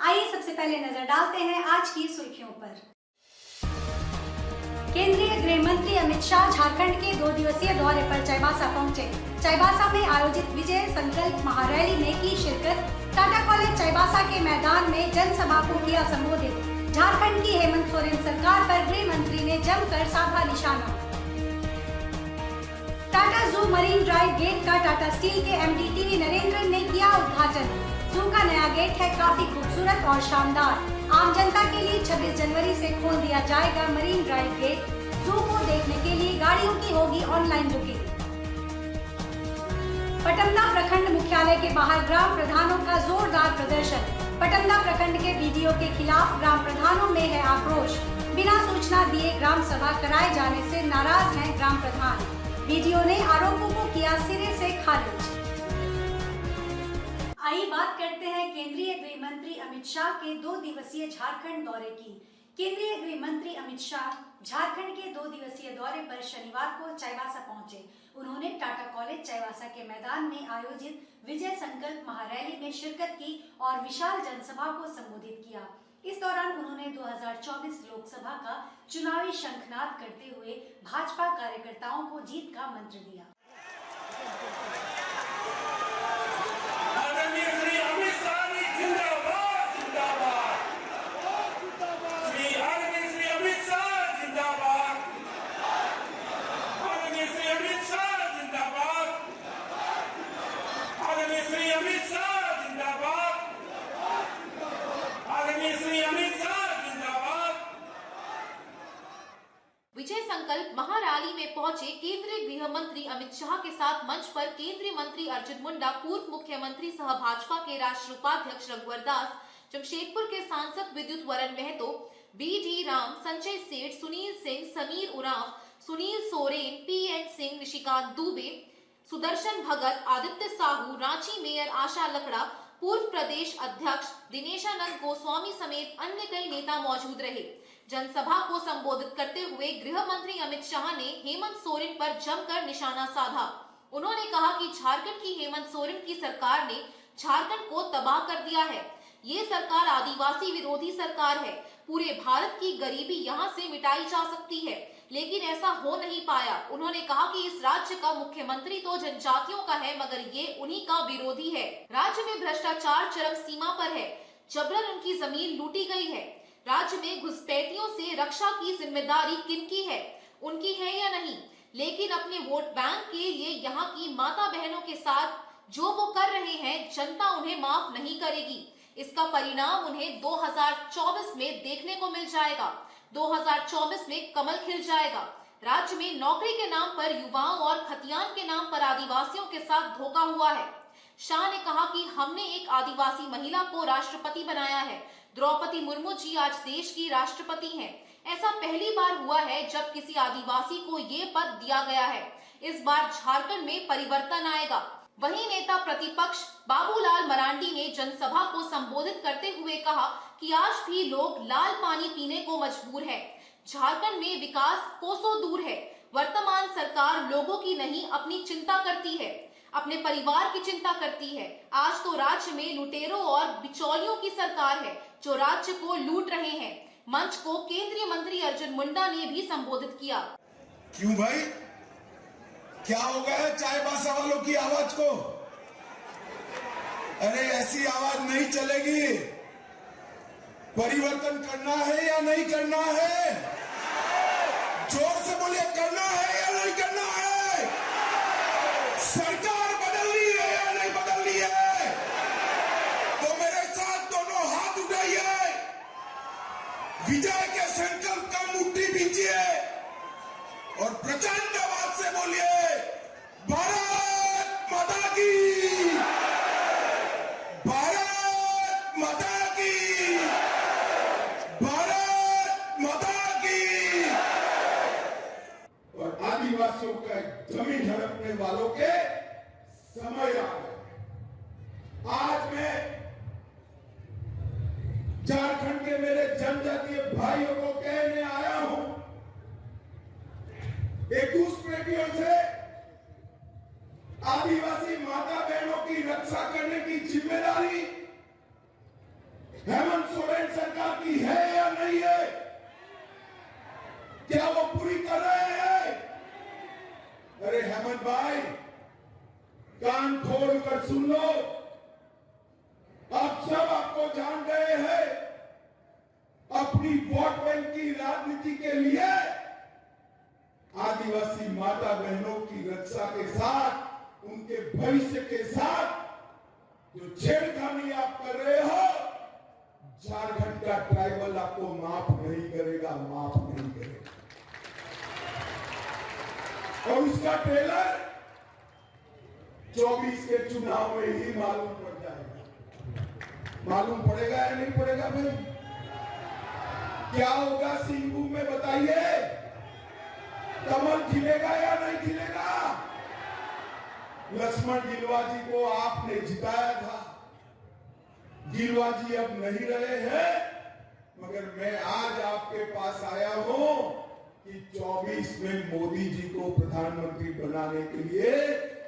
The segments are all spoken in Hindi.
आइए सबसे पहले नजर डालते हैं आज की सुर्खियों पर। केंद्रीय गृह मंत्री अमित शाह झारखंड के 2 दिवसीय दौरे पर चाईबासा पहुंचे। चाईबासा में आयोजित विजय संकल्प महारैली में की शिरकत। टाटा कॉलेज चाईबासा के मैदान में जनसभा को किया संबोधित। झारखंड की हेमंत सोरेन सरकार पर गृह मंत्री ने जमकर साधा निशाना। टाटा जू मरीन ड्राइव गेट का टाटा स्टील के एमडी टीवी नरेंद्रन ने किया उद्घाटन। जू का नया गेट है काफी खूबसूरत और शानदार। आम जनता के लिए 26 जनवरी से खोल दिया जाएगा मरीन ड्राइव गेट। जू को देखने के लिए गाड़ियों की होगी ऑनलाइन बुकिंग। पटमदा प्रखंड मुख्यालय के बाहर ग्राम प्रधानों का जोरदार प्रदर्शन। पटमदा प्रखंड के बीडीओ के खिलाफ ग्राम प्रधानों में है आक्रोश। बिना सूचना दिए ग्राम सभा कराए जाने से नाराज हैं ग्राम प्रधान। बीडीओ ने आरोपों को किया सिरे से खारिज। आइए बात करते हैं केंद्रीय गृह मंत्री अमित शाह के 2 दिवसीय झारखंड दौरे की। केंद्रीय गृह मंत्री अमित शाह झारखंड के 2 दिवसीय दौरे पर शनिवार को चाईबासा पहुंचे। उन्होंने टाटा कॉलेज चाईबासा के मैदान में आयोजित विजय संकल्प महारैली में शिरकत की और विशाल जनसभा को संबोधित किया। इस दौरान उन्होंने 2024 लोकसभा का चुनावी शंखनाद करते हुए भाजपा कार्यकर्ताओं को जीत का मंत्र दिया। विजय संकल्प महारैली में पहुंचे केंद्रीय गृह मंत्री अमित शाह के साथ मंच पर केंद्रीय मंत्री अर्जुन मुंडा, पूर्व मुख्यमंत्री सह भाजपा के राष्ट्रीय उपाध्यक्ष रघुवर दास, जमशेदपुर के सांसद विद्युत वरण Mahato, BD. Ram, Sanjay Seth, Sunil Singh, Sameer Oraon, Sunil Soren, PN. Singh, Nishikant Dubey, Sudarshan Bhagat, Aditya Sahu, Ranchi mayor Asha Lakra, पूर्व प्रदेश अध्यक्ष दिनेशानंद गोस्वामी समेत अन्य कई नेता मौजूद रहे। जनसभा को संबोधित करते हुए गृह मंत्री अमित शाह ने हेमंत सोरेन पर जमकर निशाना साधा। उन्होंने कहा कि झारखंड की हेमंत सोरेन की सरकार ने झारखंड को तबाह कर दिया है। ये सरकार आदिवासी विरोधी सरकार है। पूरे भारत की गरीबी यहाँ से मिटाई जा सकती है, लेकिन ऐसा हो नहीं पाया। उन्होंने कहा कि इस राज्य का मुख्यमंत्री तो जनजातियों का है, मगर ये उन्हीं का विरोधी है। राज्य में भ्रष्टाचार चरम सीमा पर है। जबरन उनकी जमीन लूटी गई है। राज्य में घुसपैठियों से रक्षा की जिम्मेदारी किनकी है, उनकी है या नहीं? लेकिन अपने वोट बैंक के लिए यहाँ की माता बहनों के साथ जो वो कर रहे हैं, जनता उन्हें माफ नहीं करेगी। इसका परिणाम उन्हें 2024 में देखने को मिल जाएगा। 2024 में कमल खिल जाएगा। राज्य में नौकरी के नाम पर युवाओं और खतियान के नाम पर आदिवासियों के साथ धोखा हुआ है। शाह ने कहा कि हमने एक आदिवासी महिला को राष्ट्रपति बनाया है। द्रौपदी मुर्मू जी आज देश की राष्ट्रपति हैं। ऐसा पहली बार हुआ है जब किसी आदिवासी को ये पद दिया गया है। इस बार झारखंड में परिवर्तन आएगा। वहीं नेता प्रतिपक्ष बाबूलाल मरांडी ने जनसभा को संबोधित करते हुए कहा कि आज भी लोग लाल पानी पीने को मजबूर है। झारखंड में विकास कोसों दूर है। वर्तमान सरकार लोगों की नहीं, अपनी चिंता करती है, अपने परिवार की चिंता करती है। आज तो राज्य में लुटेरों और बिचौलियों की सरकार है जो राज्य को लूट रहे हैं। मंच को केंद्रीय मंत्री अर्जुन मुंडा ने भी संबोधित किया। क्यों भाई, क्या हो गया है चाईबासा वालों की आवाज को? अरे ऐसी आवाज नहीं चलेगी। परिवर्तन करना है या नहीं करना है? जोर से बोलिए, करना है या नहीं करना है? सरकार बदलनी है या नहीं बदलनी है? तो मेरे साथ दोनों हाथ उठाइए, विजय के संकल्प का मुट्ठी बीजिए और प्रचंड आवाज से बोलिए, भारत माता की, भारत माता की, भारत माता की। और आदिवासियों का जमीन हड़पने वालों के समय आ गया। आज मैं झारखंड के मेरे जनजातीय भाइयों को कहने आया हूं, एक घुसपैठियों से, आदिवासी माता बहनों क्या वो पूरी कर रहे हैं? अरे हेमंत भाई, कान खोल कर सुन लो। आप सब आपको जान गए हैं। अपनी वोट बैंक की राजनीति के लिए आदिवासी माता बहनों की रक्षा के साथ, उनके भविष्य के साथ जो छेड़खानी आप कर रहे हो, झारखंड का ट्राइबल आपको माफ नहीं करेगा, माफ नहीं करेगा। और उसका ट्रेलर 24 के चुनाव में ही मालूम पड़ जाएगा। मालूम पड़ेगा या नहीं पड़ेगा भाई? क्या होगा सिंगू में बताइए? कमल खिलेगा या नहीं खिलेगा? लक्ष्मण गिलवा जी को आपने जिताया था। गिलवा जी अब नहीं रहे हैं, मगर मैं आज आपके पास आया हूं कि 24 में मोदी जी को प्रधानमंत्री बनाने के लिए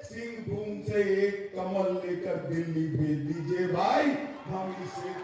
सिंहभूम से एक कमल लेकर दिल्ली भेज दीजिए भाई, हम इसे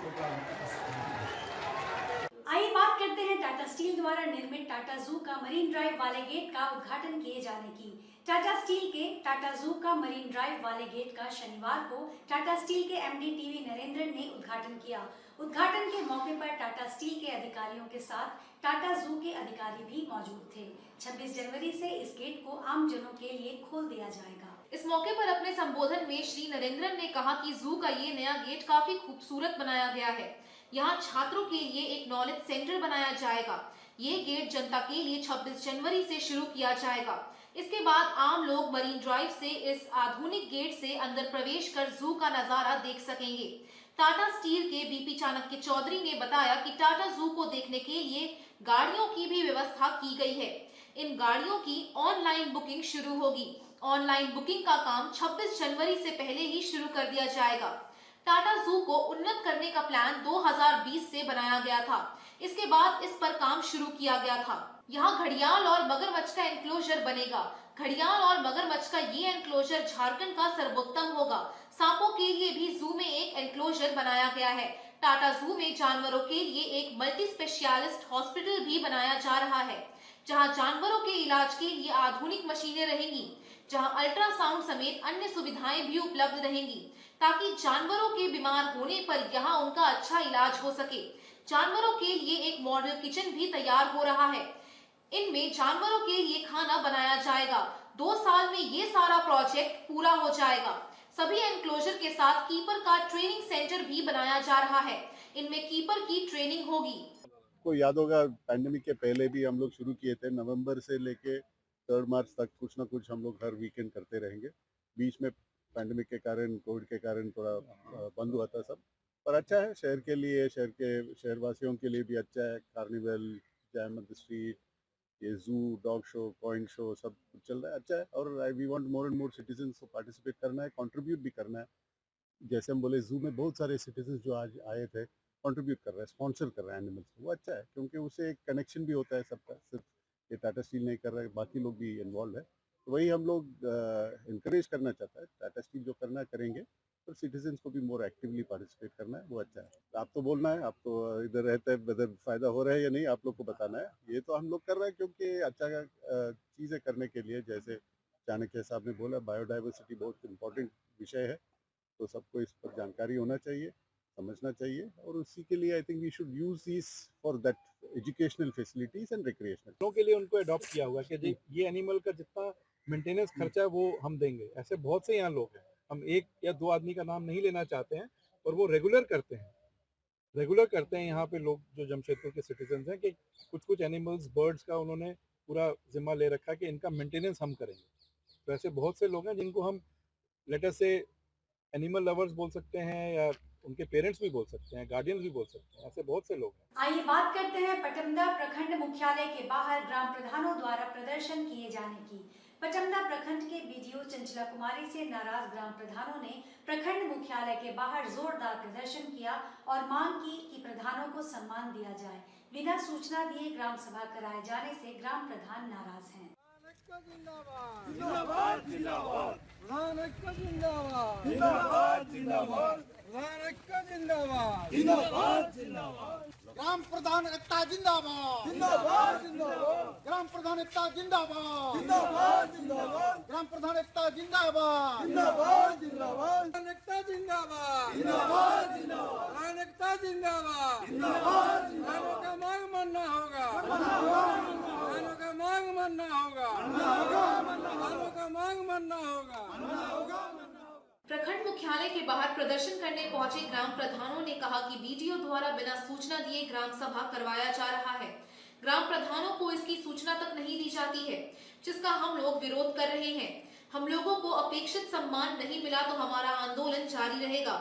आइए बात करते हैं टाटा स्टील द्वारा निर्मित टाटा जू का मरीन ड्राइव वाले गेट का उद्घाटन किए जाने की। टाटा स्टील के टाटा जू का मरीन ड्राइव वाले गेट का शनिवार को टाटा स्टील के एमडी टीवी नरेंद्रन ने उद्घाटन किया। उद्घाटन के मौके पर टाटा स्टील के अधिकारियों के साथ टाटा जू के अधिकारी भी मौजूद थे। 26 जनवरी से इस गेट को आम जनों के लिए खोल दिया जाएगा। इस मौके पर अपने संबोधन में श्री नरेंद्रन ने कहा कि जू का ये नया गेट काफी खूबसूरत बनाया गया है। यहाँ छात्रों के लिए एक नॉलेज सेंटर बनाया जाएगा। ये गेट जनता के लिए 26 जनवरी से शुरू किया जाएगा। इसके बाद आम लोग मरीन ड्राइव से इस आधुनिक गेट से अंदर प्रवेश कर जू का नजारा देख सकेंगे। टाटा स्टील के बीपी चाणक्य चौधरी ने बताया कि टाटा जू को देखने के लिए गाड़ियों की भी व्यवस्था की गई है। इन गाड़ियों की ऑनलाइन बुकिंग शुरू होगी। ऑनलाइन बुकिंग का काम 26 जनवरी से पहले ही शुरू कर दिया जाएगा। टाटा जू को उन्नत करने का प्लान 2020 से बनाया गया था। इसके बाद इस पर काम शुरू किया गया था। यहाँ घड़ियाल और मगरमच्छ का एनक्लोजर बनेगा। घड़ियाल और मगरमच्छ का ये एनक्लोजर झारखंड का सर्वोत्तम होगा। सांपों के लिए भी जू में एक एनक्लोजर बनाया गया है। टाटा जू में जानवरों के लिए एक मल्टी स्पेशलिस्ट हॉस्पिटल भी बनाया जा रहा है, जहाँ जानवरों के इलाज के लिए आधुनिक मशीनें रहेंगी, जहां अल्ट्रासाउंड समेत अन्य सुविधाएं भी उपलब्ध रहेंगी, ताकि जानवरों के बीमार होने पर यहां उनका अच्छा इलाज हो सके। जानवरों के लिए एक मॉडल किचन भी तैयार हो रहा है। इनमें जानवरों के लिए खाना बनाया जाएगा। 2 साल में ये सारा प्रोजेक्ट पूरा हो जाएगा। सभी एनक्लोजर के साथ कीपर का ट्रेनिंग सेंटर भी बनाया जा रहा है। इनमें कीपर की ट्रेनिंग होगी। को याद होगा, पैंडेमिक के पहले भी हम लोग शुरू किए थे। नवंबर से लेके 3 मार्च तक कुछ ना कुछ हम लोग हर वीकेंड करते रहेंगे। बीच में पैंडेमिक के कारण, कोविड के कारण थोड़ा बंद हुआ था सब, पर अच्छा है शहर के लिए, शहरवासियों के लिए भी अच्छा है। कार्निवल, जयमंत स्ट्रीट, ये जू, डॉग शो, कॉइन शो सब कुछ चल रहा है, अच्छा है। और we want more and more citizens को पार्टिसिपेट करना है, कंट्रीब्यूट भी करना है। जैसे हम बोले, जू में बहुत सारे सिटीजन्स जो आज आए थे कंट्रीब्यूट कर रहे हैं, स्पॉन्सर कर रहे हैं एनिमल्स को, वो अच्छा है, क्योंकि उससे एक कनेक्शन भी होता है सबका। सिर्फ ये टाटा स्टील नहीं कर रहा है, बाकी लोग भी इन्वॉल्व है। तो वही हम लोग इंकरेज करना चाहता है। टाटा स्टील जो करना करेंगे, पर सिटीजन्स को भी मोर एक्टिवली पार्टिसिपेट करना है, वो अच्छा है। आप तो बोलना है, आप तो इधर रहते हैं, वेदर फ़ायदा हो रहा है या नहीं आप लोग को बताना है। ये तो हम लोग कर रहे हैं क्योंकि अच्छा चीज़ें करने के लिए, जैसे चाणक्य साहब ने बोला, बायोडाइवर्सिटी बहुत इम्पोर्टेंट विषय है, तो सबको इस पर जानकारी होना चाहिए, समझना चाहिए, और उसी के लिए I think we should use this for that educational facilities and recreational. के लिए उनको अडॉप्ट किया हुआ कि जी ये एनिमल का जितना मेंटेनेंस खर्चा है वो हम देंगे। ऐसे बहुत से यहाँ लोग हैं, हम 1 या 2 आदमी का नाम नहीं लेना चाहते हैं, और वो रेगुलर करते हैं यहाँ पे लोग जो जमशेदपुर के सिटीजन हैं, कि कुछ एनिमल्स, बर्ड्स का उन्होंने पूरा जिम्मा ले रखा है कि इनका मेंटेनेंस हम करेंगे। तो ऐसे बहुत से लोग हैं जिनको हम लेटर से एनिमल लवर्स बोल सकते हैं, या उनके पेरेंट्स भी बोल सकते हैं, गार्डियंस भी बोल सकते हैं। ऐसे बहुत से लोग हैं। आइए बात करते हैं पटमदा प्रखंड मुख्यालय के बाहर ग्राम प्रधानों द्वारा प्रदर्शन किए जाने की। पटमदा प्रखंड के बीडीओ चंचला कुमारी से नाराज ग्राम प्रधानों ने प्रखंड मुख्यालय के बाहर जोरदार प्रदर्शन किया और मांग की कि प्रधानों को सम्मान दिया जाए। बिना सूचना दिए ग्राम सभा कराए जाने से ग्राम प्रधान नाराज हैं। ग्राम प्रधान एकता जिंदाबाद ग्राम प्रधान एकता जिंदाबाद ग्राम प्रधान एकता जिंदाबाद एकता जिंदाबाद एकता जिंदाबाद किसानों का मांग मानना होगा किसानों का मांग मानना होगा किसानों का मांग मानना होगा। प्रखंड मुख्यालय के बाहर प्रदर्शन करने पहुंचे ग्राम प्रधानों ने कहा कि बीडीओ द्वारा बिना सूचना दिए ग्राम सभा करवाया जा रहा है। ग्राम प्रधानों को इसकी सूचना तक नहीं दी जाती है, जिसका हम लोग विरोध कर रहे हैं। हम लोगों को अपेक्षित सम्मान नहीं मिला तो हमारा आंदोलन जारी रहेगा।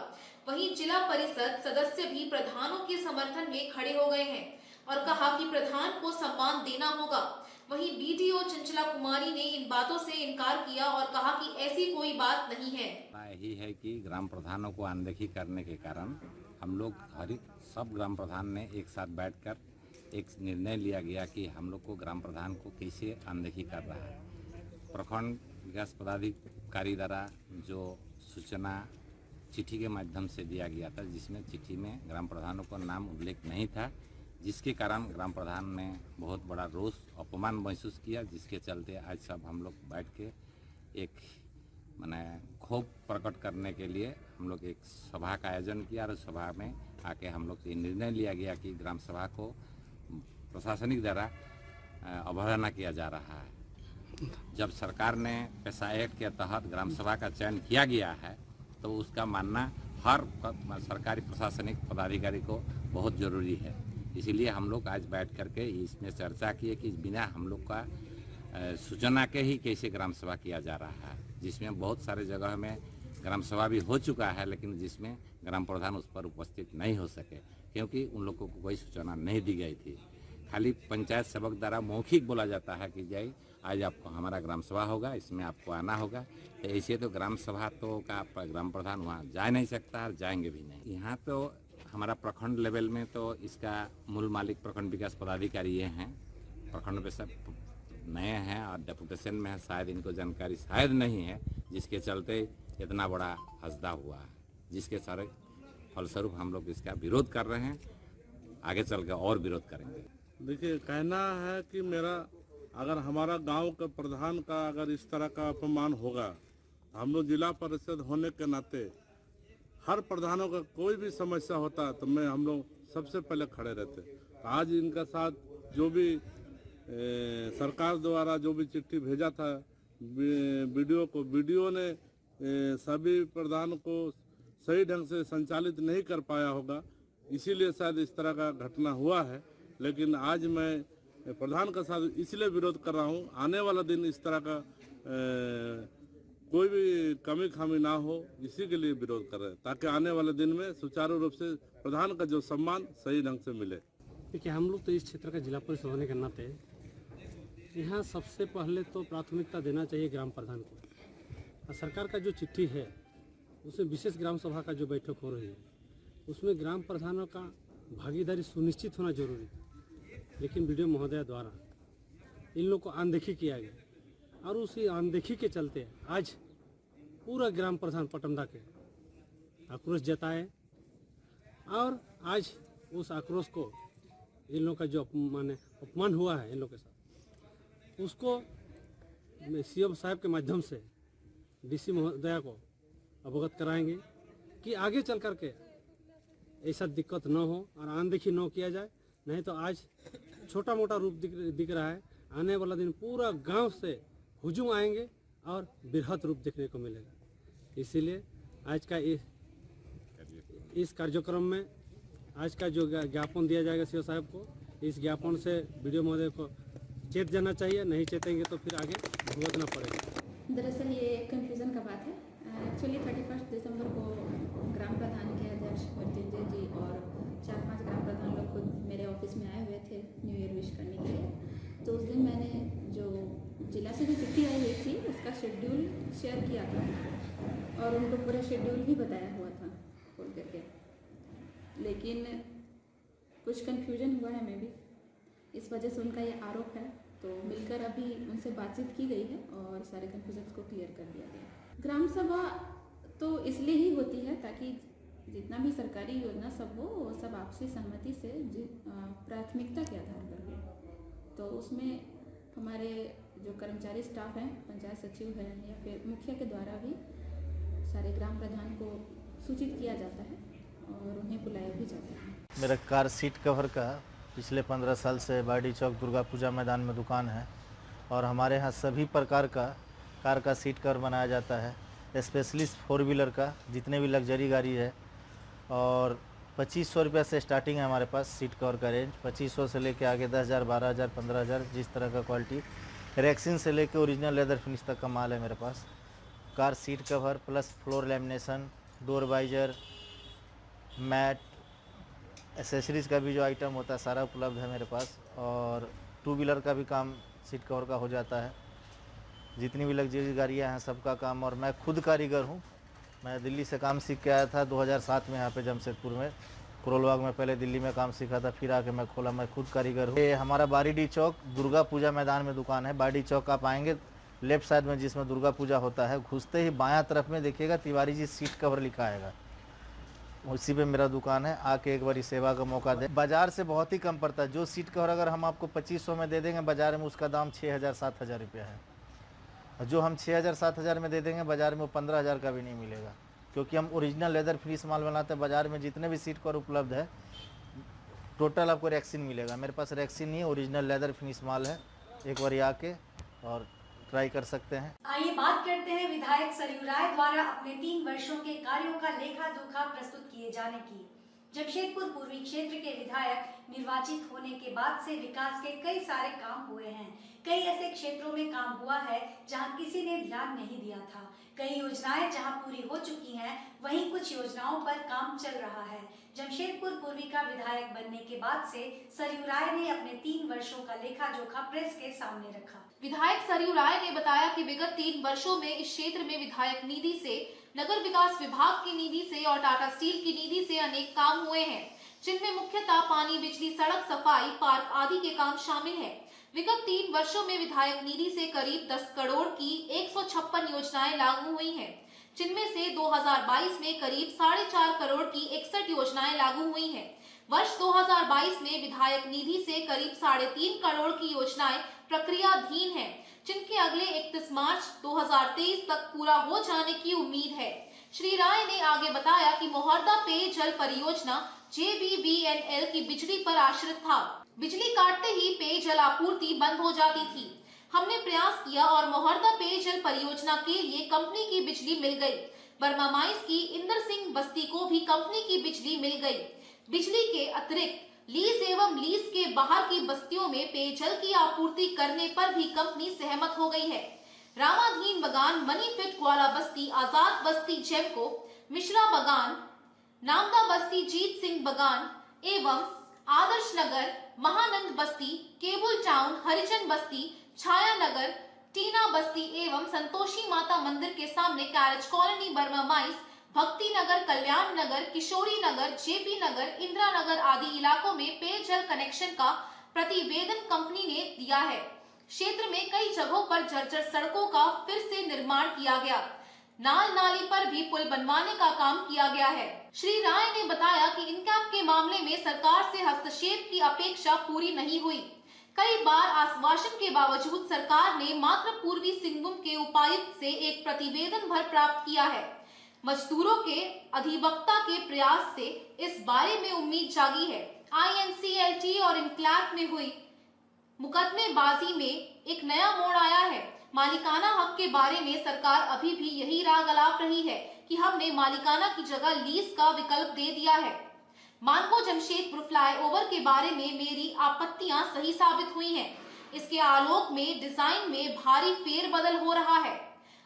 वहीं जिला परिषद सदस्य भी प्रधानों के समर्थन में खड़े हो गए हैं और कहा कि प्रधान को सम्मान देना होगा। वहीं बीडीओ चंचला कुमारी ने इन बातों से इनकार किया और कहा कि ऐसी कोई बात नहीं है। यही है कि ग्राम प्रधानों को अनदेखी करने के कारण हम लोग सब ग्राम प्रधान ने एक साथ बैठकर एक निर्णय लिया गया कि हम लोग को ग्राम प्रधान को कैसे अनदेखी कर रहा है। प्रखंड विकास पदाधिकारी द्वारा जो सूचना चिट्ठी के माध्यम से दिया गया था, जिसमें चिट्ठी में ग्राम प्रधानों का नाम उल्लेख नहीं था, जिसके कारण ग्राम प्रधान ने बहुत बड़ा रोष अपमान महसूस किया, जिसके चलते आज सब हम लोग बैठ के एक माने क्षोभ प्रकट करने के लिए हम लोग एक सभा का आयोजन किया और सभा में आके हम लोग ये निर्णय लिया गया कि ग्राम सभा को प्रशासनिक द्वारा अवहेलना किया जा रहा है। जब सरकार ने पेशा एक्ट के तहत ग्राम सभा का चयन किया गया है तो उसका मानना हर सरकारी प्रशासनिक पदाधिकारी को बहुत ज़रूरी है। इसीलिए हम लोग आज बैठ करके इसमें चर्चा किए कि बिना हम लोग का सूचना के ही कैसे ग्राम सभा किया जा रहा है, जिसमें बहुत सारे जगह में ग्राम सभा भी हो चुका है, लेकिन जिसमें ग्राम प्रधान उस पर उपस्थित नहीं हो सके क्योंकि उन लोगों को कोई सूचना नहीं दी गई थी। खाली पंचायत सेवक द्वारा मौखिक बोला जाता है कि जाइए आज आपको हमारा ग्राम सभा होगा, इसमें आपको आना होगा। तो ऐसे तो ग्राम सभा तो का ग्राम प्रधान वहाँ जा नहीं सकता और जाएंगे भी नहीं। यहाँ तो हमारा प्रखंड लेवल में तो इसका मूल मालिक प्रखंड विकास पदाधिकारी ये हैं। प्रखंड में सब नए हैं और डेपुटेशन में है, शायद इनको जानकारी शायद नहीं है, जिसके चलते इतना बड़ा हसदा हुआ है, जिसके सारे फलस्वरूप हम लोग इसका विरोध कर रहे हैं, आगे चल के और विरोध करेंगे। देखिए, कहना है कि मेरा अगर हमारा गांव के प्रधान का अगर इस तरह का अपमान होगा, हम लोग जिला परिषद होने के नाते हर प्रधानों का कोई भी समस्या होता है तो हम लोग सबसे पहले खड़े रहते। आज इनका साथ जो भी सरकार द्वारा जो भी चिट्ठी भेजा था बीडीओ को, बीडीओ ने सभी प्रधान को सही ढंग से संचालित नहीं कर पाया होगा, इसीलिए शायद इस तरह का घटना हुआ है। लेकिन आज मैं प्रधान का साथ इसलिए विरोध कर रहा हूँ, आने वाला दिन इस तरह का कोई भी कमी खामी ना हो, इसी के लिए विरोध कर रहे हैं, ताकि आने वाले दिन में सुचारू रूप से प्रधान का जो सम्मान सही ढंग से मिले। देखिए, हम लोग तो इस क्षेत्र का जिला परिषद होने के नाते यहाँ सबसे पहले तो प्राथमिकता देना चाहिए ग्राम प्रधान को। और सरकार का जो चिट्ठी है उसमें विशेष ग्राम सभा का जो बैठक हो रही है उसमें ग्राम प्रधानों का भागीदारी सुनिश्चित होना जरूरी है, लेकिन बीडीओ महोदय द्वारा इन लोग को अनदेखी किया गया और उसी अनदेखी के चलते आज पूरा ग्राम प्रधान पटमदा के आक्रोश जताए और आज उस आक्रोश को इन लोग का जो अपमान हुआ है इन लोग के साथ, उसको सीएम साहब के माध्यम से डीसी महोदया को अवगत कराएंगे कि आगे चल करके ऐसा दिक्कत न हो और अनदेखी न किया जाए। नहीं तो आज छोटा मोटा रूप दिख रहा है, आने वाला दिन पूरा गांव से हुजूम आएंगे और बृहत रूप देखने को मिलेगा। इसीलिए आज का इस कार्यक्रम में आज का जो ज्ञापन दिया जाएगा सीओ साहब को, इस ज्ञापन से बीडीओ महोदय को चेत जाना चाहिए, नहीं चेतेंगे तो फिर आगे भुगतना पड़ेगा। दरअसल ये कन्फ्यूज़न का बात है। एक्चुअली 31 दिसंबर को ग्राम प्रधान के अध्यक्ष मृत्युंजय जी और 4-5 ग्राम प्रधान लोग खुद मेरे ऑफिस में आए हुए थे न्यू ईयर विश करने के लिए। तो उस दिन मैंने जो जिला से जो चिट्ठी आई हुई थी उसका शेड्यूल शेयर किया था और उनको पूरा शेड्यूल भी बताया हुआ था खोल करके, लेकिन कुछ कन्फ्यूजन हुआ है। मैं भी इस वजह से उनका ये आरोप है तो मिलकर अभी उनसे बातचीत की गई है और सारे कन्फ्यूजन्स को क्लियर कर दिया गया। ग्राम सभा तो इसलिए ही होती है ताकि जितना भी सरकारी योजना सब हो वो सब आपसी सहमति से प्राथमिकता के आधार पर हो। तो उसमें हमारे जो कर्मचारी स्टाफ हैं, पंचायत सचिव है या फिर मुखिया के द्वारा भी सारे ग्राम प्रधान को सूचित किया जाता है और उन्हें बुलाया भी जाता है। मेरा कार सीट कवर का पिछले 15 साल से बाड़ी चौक दुर्गा पूजा मैदान में दुकान है और हमारे यहाँ सभी प्रकार का कार का सीट कवर बनाया जाता है, स्पेशली 4 व्हीलर का, जितने भी लग्जरी गाड़ी है। और 2500 रुपये से स्टार्टिंग है हमारे पास सीट कवर का रेंज। 2500 से लेके आगे 10,000, 12,000, 15,000 जिस तरह का क्वालिटी, रेक्सिन से लेके ओरिजिनल लेदर फिनिश तक का माल है मेरे पास। Car seat cover plus floor lamination, door visor, mat, accessories का भी जो आइटम होता है सारा उपलब्ध है मेरे पास। और 2 व्हीलर का भी काम सीट कवर का हो जाता है। जितनी भी लग्जरी गाड़ियाँ हैं सबका काम, और मैं खुद कारीगर हूँ। मैं दिल्ली से काम सीख के आया था 2007 में यहाँ पे जमशेदपुर में, करोलबाग में पहले दिल्ली में काम सीखा था, फिर आके मैं खोला। मैं खुद कारीगर हूँ। ये हमारा बारीडी चौक दुर्गा पूजा मैदान में दुकान है। बारीडी चौक आप आएंगे लेफ्ट साइड में जिसमें दुर्गा पूजा होता है, घुसते ही बायां तरफ में देखिएगा तिवारी जी सीट कवर लिखा आएगा, उसी पे मेरा दुकान है। आके एक बारी सेवा का मौका दे। बाजार से बहुत ही कम पड़ता है। जो सीट कवर अगर हम आपको 2500 में दे देंगे, बाजार में उसका दाम 6,000 7,000 रुपया है। जो हम 6,000 7,000 में दे देंगे, बाजार में वो 15,000 का भी नहीं मिलेगा, क्योंकि हम ओरिजिनल लेदर फिनिश माल बनाते हैं। बाजार में जितने भी सीट कवर उपलब्ध है टोटल आपको रेक्सिन मिलेगा। मेरे पास रेक्सिन नहीं है, ओरिजिनल लेदर फिनिश माल है। एक बार आके और ट्राई कर सकते हैं। आइए बात करते हैं विधायक सरयू राय द्वारा अपने 3 वर्षों के कार्यों का लेखा जोखा प्रस्तुत किए जाने की। जमशेदपुर पूर्वी क्षेत्र के विधायक निर्वाचित होने के बाद से विकास के कई सारे काम हुए हैं। कई ऐसे क्षेत्रों में काम हुआ है जहां किसी ने ध्यान नहीं दिया था। कई योजनाएं जहां पूरी हो चुकी हैं, वहीं कुछ योजनाओं पर काम चल रहा है। जमशेदपुर पूर्वी का विधायक बनने के बाद से सरयू राय ने अपने 3 वर्षों का लेखा जोखा प्रेस के सामने रखा। विधायक सरयू राय ने बताया कि विगत 3 वर्षों में इस क्षेत्र में विधायक निधि से, नगर विकास विभाग की निधि से और टाटा स्टील की निधि से अनेक काम हुए हैं, जिनमें मुख्यतः पानी, बिजली, सड़क सफाई, पार्क आदि के काम शामिल हैं। विगत 3 वर्षों में विधायक निधि से करीब 10 करोड़ की 156 योजनाएं लागू हुई हैं, जिनमें से 2022 में करीब 4.5 करोड़ की 61 योजनाएं लागू हुई हैं। वर्ष 2022 में विधायक निधि से करीब 3.5 करोड़ की योजनाएं प्रक्रियाधीन हैं, जिनके अगले 31 मार्च 2023 तक पूरा हो जाने की उम्मीद है। श्री राय ने आगे बताया कि मोहर्दा पेयजल परियोजना JBVNL की बिजली पर आश्रित था। बिजली काटते ही पेयजल आपूर्ति बंद हो जाती थी। हमने प्रयास किया और मोहर्दा पेयजल परियोजना के लिए कंपनी की बिजली मिल गई। बर्मा माइंस की इंदर सिंह बस्ती को भी कंपनी की बिजली मिल गई। बिजली के अतिरिक्त लीज एवं लीज के बाहर की बस्तियों में पेयजल की आपूर्ति करने पर भी कंपनी सहमत हो गई है। रामाधीन बगान, मनीफिट ग्वाला बस्ती, आजाद बस्ती जेमको, मिश्रा बगान, नामदा बस्ती, जीत सिंह बगान एवं आदर्श नगर, महानंद बस्ती, केबुल टाउन, हरिजन बस्ती, छाया नगर, टीना बस्ती एवं संतोषी माता मंदिर के सामने कैरेज कॉलोनी, बर्मा माइंस, भक्ति नगर, कल्याण नगर, किशोरी नगर, JP नगर, इंदिरा नगर आदि इलाकों में पेयजल कनेक्शन का प्रतिवेदन कंपनी ने दिया है। क्षेत्र में कई जगहों पर जर्जर सड़कों का फिर से निर्माण किया गया। नाल नाली पर भी पुल बनवाने का काम किया गया है। श्री राय ने बताया कि इनकैप के मामले में सरकार से हस्तक्षेप की अपेक्षा पूरी नहीं हुई। कई बार आश्वासन के बावजूद सरकार ने मात्र पूर्वी सिंहभूम के उपायुक्त से एक प्रतिवेदन भर प्राप्त किया है। मजदूरों के अधिवक्ता के प्रयास से इस बारे में उम्मीद जागी है। INCLT और इनक्लैप में हुई मुकदमेबाजी में एक नया मोड़ आया है। मालिकाना हक के बारे में सरकार अभी भी यही राग अलाप रही है कि हमने मालिकाना की जगह लीज का विकल्प दे दिया है। मानको जमशेदपुर फ्लाईओवर के बारे में मेरी आपत्तियां सही साबित हुई हैं। इसके आलोक में डिजाइन में भारी फेरबदल हो रहा है।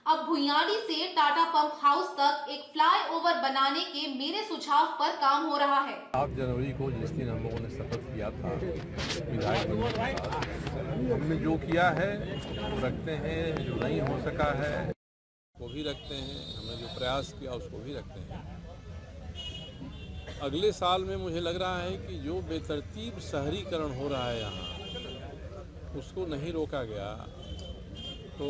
अब भुइयाडी से टाटा पंप हाउस तक एक फ्लाईओवर बनाने के मेरे सुझाव पर काम हो रहा है। 7 जनवरी को जिस दिन हम लोगों ने शपथ किया था विधायक बनने के बाद, हमने जो किया है वो रखते हैं, जो नहीं हो सका है वो भी रखते हैं, हमने जो प्रयास किया उसको भी रखते हैं। अगले साल में मुझे लग रहा है कि जो बेतरतीब शहरीकरण हो रहा है यहाँ, उसको नहीं रोका गया तो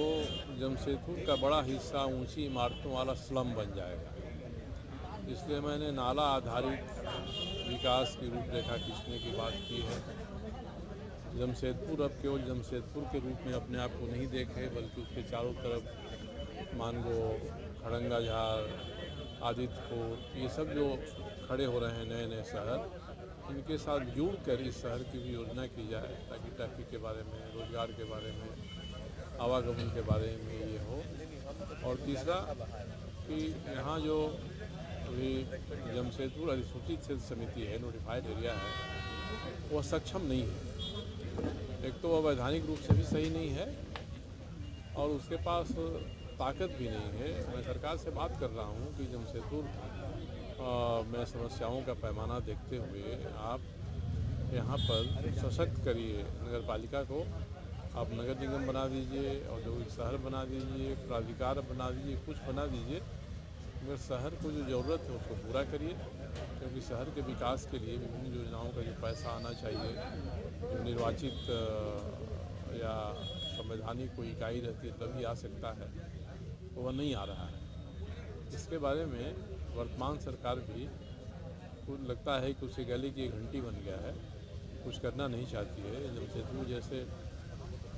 जमशेदपुर का बड़ा हिस्सा ऊंची इमारतों वाला स्लम बन जाएगा। इसलिए मैंने नाला आधारित विकास की रूपरेखा खींचने की बात की है। जमशेदपुर अब केवल जमशेदपुर के रूप में अपने आप को नहीं देखे, बल्कि उसके चारों तरफ मानगो, खड़ंगा झार, आदित्यपुर, ये सब जो खड़े हो रहे हैं नए नए शहर, इनके साथ जुड़कर इस शहर की भी योजना की जाए, ताकि ट्रैफिक के बारे में, रोजगार के बारे में, आवागमन के बारे में ये हो। और तीसरा कि यहाँ जो अभी जमशेदपुर अधिसूचित क्षेत्र समिति है, नोटिफाइड एरिया है, वह सक्षम नहीं है। एक तो वह वैधानिक रूप से भी सही नहीं है और उसके पास ताकत भी नहीं है। मैं सरकार से बात कर रहा हूँ कि जमशेदपुर में समस्याओं का पैमाना देखते हुए आप यहाँ पर सशक्त करिए नगर पालिका को। आप नगर निगम बना दीजिए, औद्योगिक शहर बना दीजिए, प्राधिकार बना दीजिए, कुछ बना दीजिए, मगर शहर को जो ज़रूरत है उसको पूरा करिए। क्योंकि शहर के विकास के लिए विभिन्न योजनाओं का जो पैसा आना चाहिए, जो निर्वाचित या संवैधानिक कोई इकाई रहती है तभी आ सकता है, तो वह नहीं आ रहा है। इसके बारे में वर्तमान सरकार भी कुछ लगता है कि उसे गले की एक घंटी बन गया है, कुछ करना नहीं चाहती है। जमशेदपुर जैसे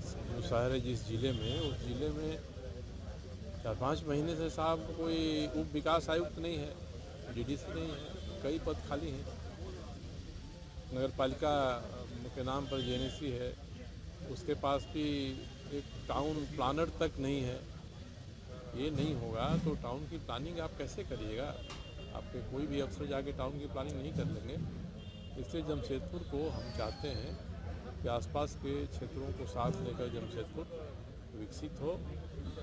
जो शहर है जिस ज़िले में, उस ज़िले में 4-5 महीने से साहब कोई उप विकास आयुक्त नहीं है, डीडीसी नहीं है, कई पद खाली हैं। नगर पालिका के नाम पर जेएनएसी है, उसके पास भी एक टाउन प्लानर तक नहीं है। ये नहीं होगा तो टाउन की प्लानिंग आप कैसे करिएगा? आपके कोई भी अफसर जाके टाउन की प्लानिंग नहीं कर लेंगे। इसलिए जमशेदपुर को हम चाहते हैं कि आसपास के क्षेत्रों को साथ लेकर जमशेदपुर विकसित हो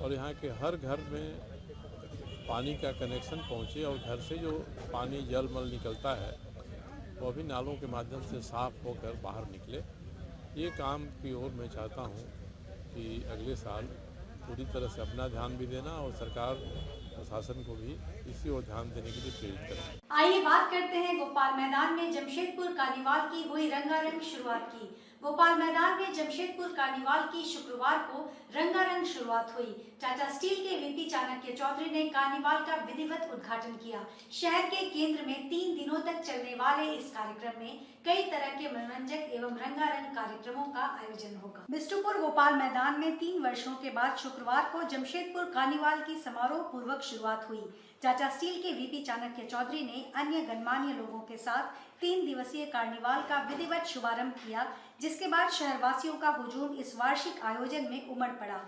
और यहाँ के हर घर में पानी का कनेक्शन पहुँचे और घर से जो पानी जल मल निकलता है वो भी नालों के माध्यम से साफ होकर बाहर निकले। ये काम की ओर मैं चाहता हूँ कि अगले साल पूरी तरह से अपना ध्यान भी देना और सरकार प्रशासन को भी इसी ओर ध्यान देने के लिए प्रेरित करें। आइए बात करते हैं गोपाल मैदान में जमशेदपुर कार्निवाल की हुई रंगारंग शुरुआत की। गोपाल मैदान में जमशेदपुर कार्निवाल की शुक्रवार को रंगारंग शुरुआत हुई। टाटा स्टील के वीपी चाणक्य चौधरी ने कार्निवाल का विधिवत उद्घाटन किया। शहर के केंद्र में 3 दिनों तक चलने वाले इस कार्यक्रम में कई तरह के मनोरंजक एवं रंगारंग कार्यक्रमों का आयोजन होगा। बिष्टुपुर गोपाल मैदान में 3 वर्षों के बाद शुक्रवार को जमशेदपुर कार्निवाल की समारोह पूर्वक शुरुआत हुई। टाटा स्टील के वीपी चाणक्य चौधरी ने अन्य गणमान्य लोगों के साथ 3 दिवसीय कार्निवाल का विधिवत शुभारंभ किया, जिसके बाद शहरवासियों का हुजूम इस वार्षिक आयोजन में उमड़ पड़ा।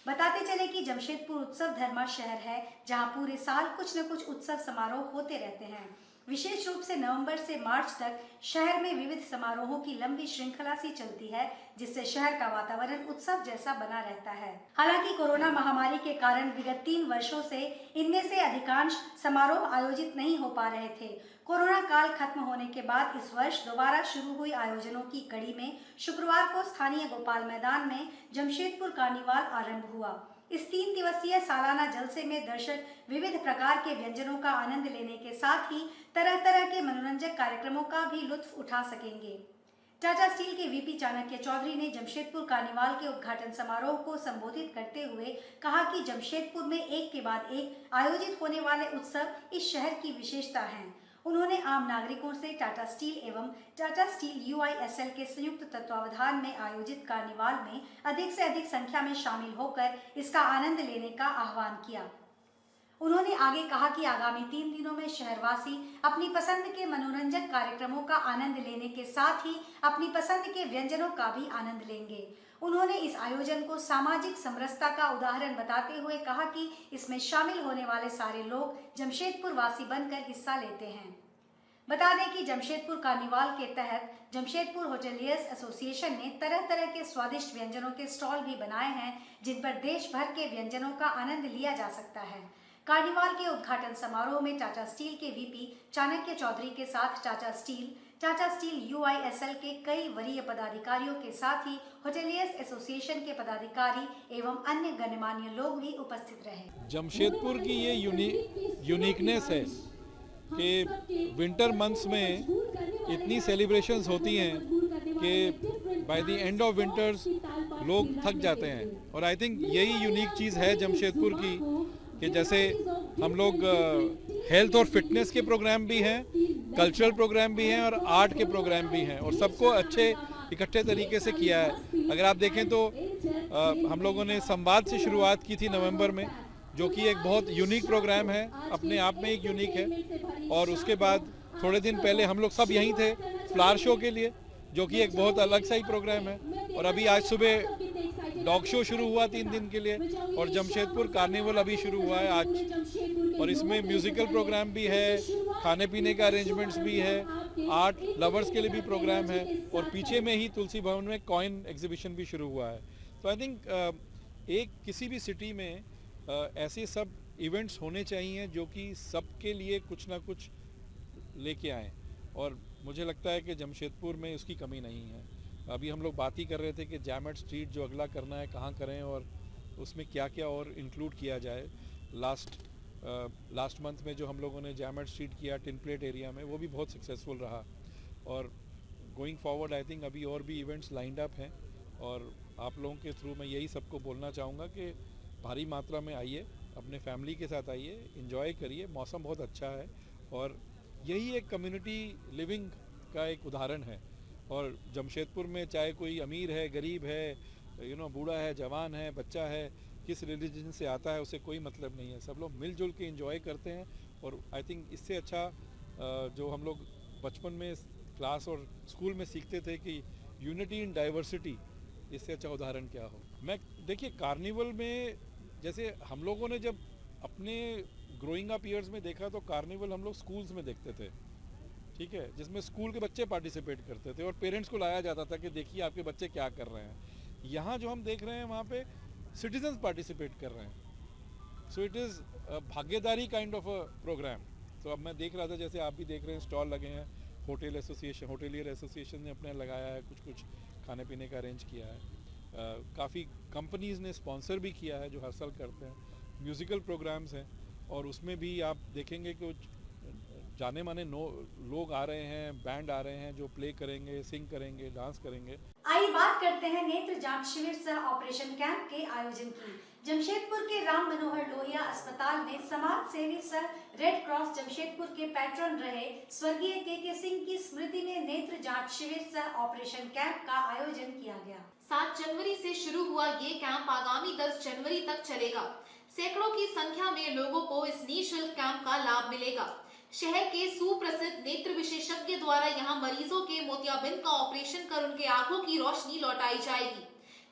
बताते चले कि जमशेदपुर उत्सव धर्मा शहर है, जहां पूरे साल कुछ न कुछ उत्सव समारोह होते रहते हैं। विशेष रूप से नवंबर से मार्च तक शहर में विविध समारोहों की लंबी श्रृंखला सी चलती है, जिससे शहर का वातावरण उत्सव जैसा बना रहता है। हालांकि कोरोना महामारी के कारण विगत 3 वर्षों से इनमें से अधिकांश समारोह आयोजित नहीं हो पा रहे थे। कोरोना काल खत्म होने के बाद इस वर्ष दोबारा शुरू हुई आयोजनों की कड़ी में शुक्रवार को स्थानीय गोपाल मैदान में जमशेदपुर कार्निवाल आरंभ हुआ। इस 3 दिवसीय सालाना जलसे में दर्शक विविध प्रकार के व्यंजनों का आनंद लेने के साथ ही तरह तरह के मनोरंजक कार्यक्रमों का भी लुत्फ उठा सकेंगे। टाटा स्टील के वीपी चाणक्य चौधरी ने जमशेदपुर कार्निवाल के उद्घाटन समारोह को संबोधित करते हुए कहा कि जमशेदपुर में एक के बाद एक आयोजित होने वाले उत्सव इस शहर की विशेषता हैं। उन्होंने आम नागरिकों से टाटा स्टील एवं टाटा स्टील यूआईएसएल के संयुक्त तत्वावधान में आयोजित कार्निवाल में अधिक से अधिक संख्या में शामिल होकर इसका आनंद लेने का आह्वान किया। उन्होंने आगे कहा कि आगामी 3 दिनों में शहरवासी अपनी पसंद के मनोरंजक कार्यक्रमों का आनंद लेने के साथ ही अपनी पसंद के व्यंजनों का भी आनंद लेंगे। उन्होंने इस आयोजन को सामाजिक समरसता का उदाहरण बताते हुए कहा कि इसमें शामिल होने वाले सारे लोग जमशेदपुर वासी बनकर हिस्सा लेते हैं। बता दें कि जमशेदपुर कार्निवाल के तहत जमशेदपुर होटेलियर्स एसोसिएशन ने तरह तरह के स्वादिष्ट व्यंजनों के स्टॉल भी बनाए हैं, जिन पर देश भर के व्यंजनों का आनंद लिया जा सकता है। कार्निवाल के उद्घाटन समारोह में टाटा स्टील के वीपी चाणक्य चौधरी के साथ टाटा स्टील यूआईएसएल के कई वरीय पदाधिकारियों के साथ ही होटेलियर्स एसोसिएशन के पदाधिकारी एवं अन्य गणमान्य लोग भी उपस्थित रहे। जमशेदपुर की ये यूनिकनेस है कि विंटर मंथ्स में इतनी सेलिब्रेशंस होती हैं कि by the end of winters लोग थक जाते हैं। और आई थिंक यही यूनिक चीज़ है जमशेदपुर की कि जैसे हम लोग हेल्थ और फिटनेस के प्रोग्राम भी हैं, कल्चरल प्रोग्राम भी हैं और आर्ट के प्रोग्राम भी हैं, और सबको अच्छे इकट्ठे तरीके से किया है। अगर आप देखें तो हम लोगों ने संवाद से शुरुआत की थी नवंबर में, जो कि एक बहुत यूनिक प्रोग्राम है, अपने आप में एक यूनिक है। और उसके बाद थोड़े दिन पहले हम लोग सब यहीं थे फ्लावर शो के लिए, जो कि एक बहुत अलग सा ही प्रोग्राम है। और अभी आज सुबह डॉग शो शुरू हुआ 3 दिन के लिए, और जमशेदपुर कार्निवल अभी शुरू हुआ है आज। और इसमें म्यूजिकल प्रोग्राम भी है, खाने पीने का अरेंजमेंट्स भी है, आर्ट लवर्स के लिए भी प्रोग्राम है, और पीछे में ही तुलसी भवन में कॉइन एग्जीबिशन भी शुरू हुआ है। तो आई थिंक एक किसी भी सिटी में ऐसे सब इवेंट्स होने चाहिए जो कि सबके लिए कुछ ना कुछ लेके आएँ, और मुझे लगता है कि जमशेदपुर में उसकी कमी नहीं है। अभी हम लोग बात ही कर रहे थे कि जैमट स्ट्रीट जो अगला करना है कहाँ करें, और उसमें क्या क्या और इंक्लूड किया जाए। लास्ट मंथ में जो हम लोगों ने जैमट स्ट्रीट किया टिन प्लेट एरिया में, वो भी बहुत सक्सेसफुल रहा। और गोइंग फॉरवर्ड आई थिंक अभी और भी इवेंट्स लाइंड अप हैं, और आप लोगों के थ्रू मैं यही सबको बोलना चाहूँगा कि भारी मात्रा में आइए, अपने फैमिली के साथ आइए, एंजॉय करिए, मौसम बहुत अच्छा है, और यही एक कम्युनिटी लिविंग का एक उदाहरण है। और जमशेदपुर में चाहे कोई अमीर है, गरीब है, बूढ़ा है, जवान है, बच्चा है, किस रिलीजन से आता है, उसे कोई मतलब नहीं है, सब लोग मिलजुल के एंजॉय करते हैं। और आई थिंक इससे अच्छा जो हम लोग बचपन में क्लास और स्कूल में सीखते थे कि यूनिटी इन डाइवर्सिटी, इससे अच्छा उदाहरण क्या हो। मैं देखिए कार्निवल में जैसे हम लोगों ने जब अपने ग्रोइंग अप ईयर्स में देखा, तो कार्निवल हम लोग स्कूल्स में देखते थे, ठीक है, जिसमें स्कूल के बच्चे पार्टिसिपेट करते थे और पेरेंट्स को लाया जाता था कि देखिए आपके बच्चे क्या कर रहे हैं। यहाँ जो हम देख रहे हैं वहाँ पे सिटीजन्स पार्टिसिपेट कर रहे हैं। सो इट इज़ भागीदारी काइंड ऑफ अ प्रोग्राम। तो अब मैं देख रहा था, जैसे आप भी देख रहे हैं, स्टॉल लगे हैं, होटेलियर एसोसिएशन ने अपने लगाया है, कुछ खाने पीने का अरेंज किया है, काफ़ी कंपनीज़ ने स्पॉन्सर भी किया है जो हर साल करते हैं। म्यूज़िकल प्रोग्राम्स हैं, और उसमें भी आप देखेंगे कि जाने माने लोग आ रहे हैं, बैंड आ रहे हैं जो प्ले करेंगे, सिंग करेंगे, डांस करेंगे। आइए बात करते हैं नेत्र जांच शिविर सह ऑपरेशन कैंप के आयोजन की। जमशेदपुर के राम मनोहर लोहिया अस्पताल में समाज सेवी सह रेड क्रॉस जमशेदपुर के पैट्रन रहे स्वर्गीय के सिंह की स्मृति में नेत्र जांच शिविर सह ऑपरेशन कैंप का आयोजन किया गया। 7 जनवरी से शुरू हुआ ये कैंप आगामी 10 जनवरी तक चलेगा। सैकड़ों की संख्या में लोगों को इस निःशुल्क कैंप का लाभ मिलेगा। शहर के सुप्रसिद्ध नेत्र विशेषज्ञ द्वारा यहां मरीजों के मोतियाबिंद का ऑपरेशन कर उनके आंखों की रोशनी लौटाई जाएगी।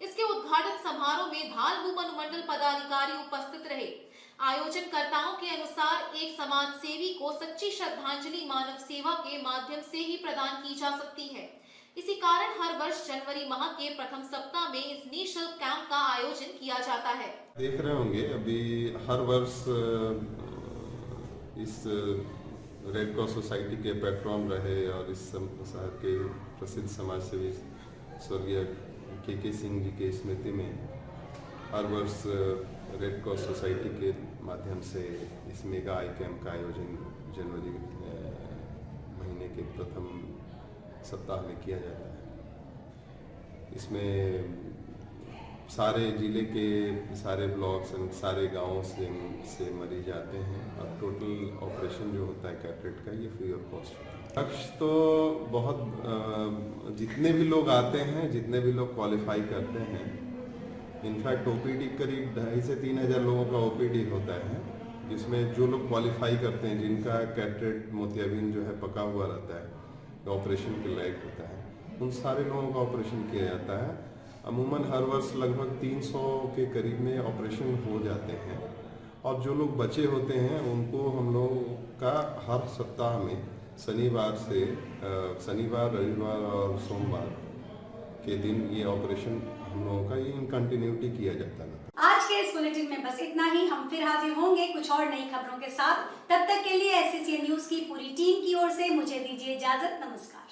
इसके उद्घाटन समारोह में धालबूम अनुमंडल पदाधिकारी उपस्थित रहे। आयोजनकर्ताओं के अनुसार एक समाज सेवी को सच्ची श्रद्धांजलि मानव सेवा के माध्यम से ही प्रदान की जा सकती है। इसी कारण हर वर्ष जनवरी माह के प्रथम सप्ताह में इस निःशुल्क कैंप का आयोजन किया जाता है। देख रहे होंगे अभी हर वर्ष इस रेड क्रॉस सोसाइटी के पैट्रॉन रहे और इस शहर के प्रसिद्ध समाज सेवी स्वर्गीय के सिंह जी की स्मृति में हर वर्ष रेड क्रॉस सोसाइटी के माध्यम से इस मेगा आई कैंप का आयोजन जनवरी महीने के प्रथम सप्ताह में किया जाता है। इसमें सारे जिले के सारे ब्लॉक्स एंड सारे गांवों से मरीज आते हैं और टोटल ऑपरेशन जो होता है कैटरेक्ट का ये फ्री ऑफ कॉस्ट होता है। लक्ष्य तो बहुत जितने भी लोग आते हैं, जितने भी लोग क्वालिफाई करते हैं, इनफैक्ट ओपीडी करीब 2,500 से 3,000 लोगों का ओपीडी होता है, जिसमें जो लोग क्वालिफाई करते हैं, जिनका कैटरेक्ट मोतियाबिंद जो है पका हुआ रहता है, ऑपरेशन के लायक होता है, उन सारे लोगों का ऑपरेशन किया जाता है। अमूमन हर वर्ष लगभग 300 के करीब में ऑपरेशन हो जाते हैं और जो लोग बचे होते हैं उनको हम लोग का हर सप्ताह में शनिवार, रविवार और सोमवार के दिन ये ऑपरेशन हम लोगों का इन कंटिन्यूटी किया जाता है। आज के इस बुलेटिन में बस इतना ही। हम फिर हाजिर होंगे कुछ और नई खबरों के साथ। तब तक के लिए SCCN न्यूज की पूरी टीम की ओर से मुझे दीजिए इजाजत। नमस्कार।